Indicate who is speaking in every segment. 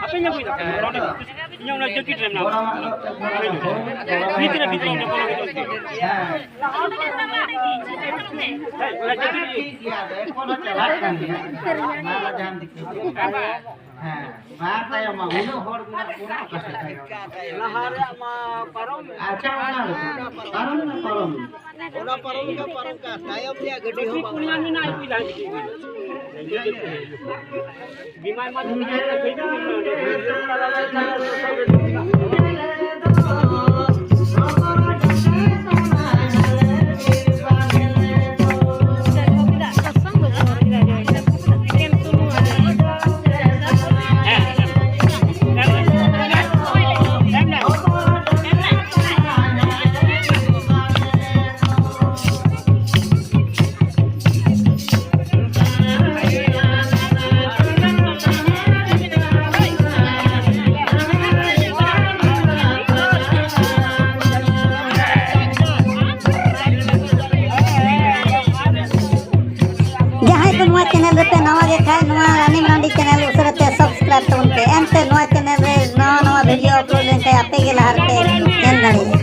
Speaker 1: Apa yang punya? Yang nak jakit rem nak. Fitra fitra nak kalau gitu. Mata yang mau ini hor guna kasih tayo. Lahar ma parom. Acha mana? Parom. Ola parom ka. Tayo dia gede ho. Punya ni na ipi dah. Bimai mati ni beda channel पे नवा देखा रानी brandy channel उसरते subscribe तो उनके and नवा channel रे नवा video upload लेके आपे के लहर पे चैनल गाड़ी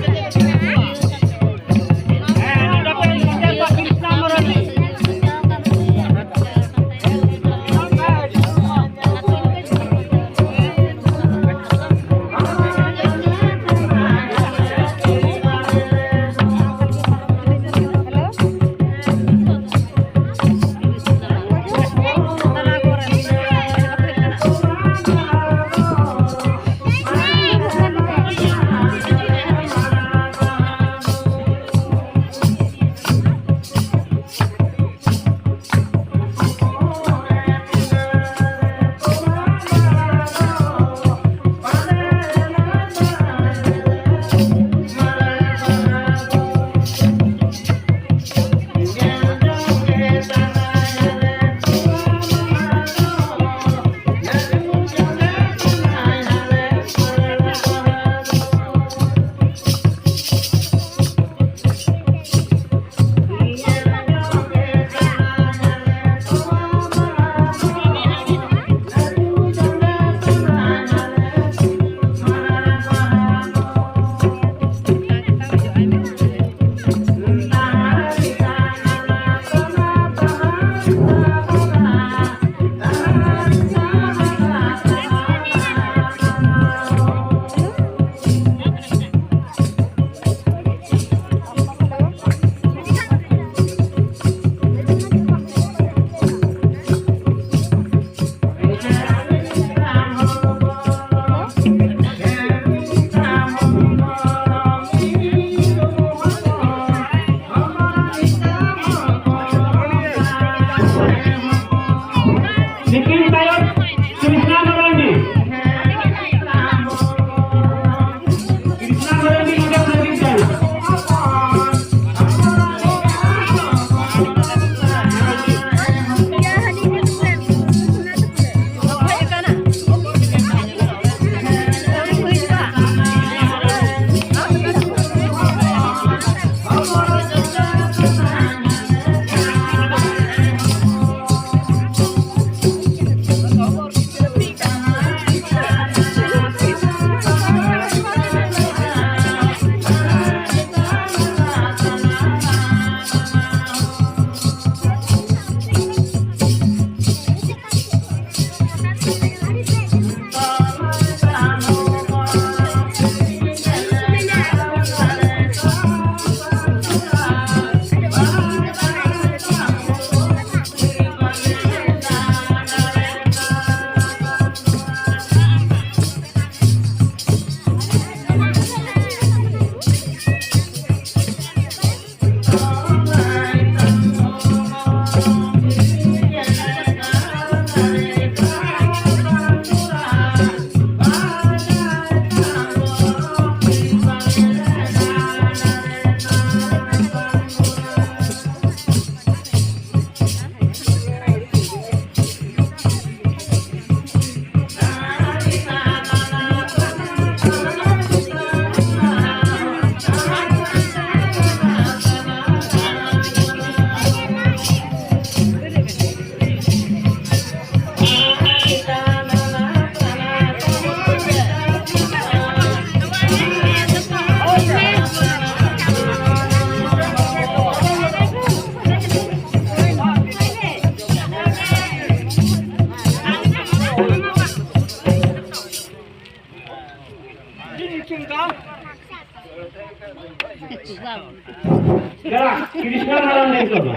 Speaker 1: कृष्णा महाराज नहीं करना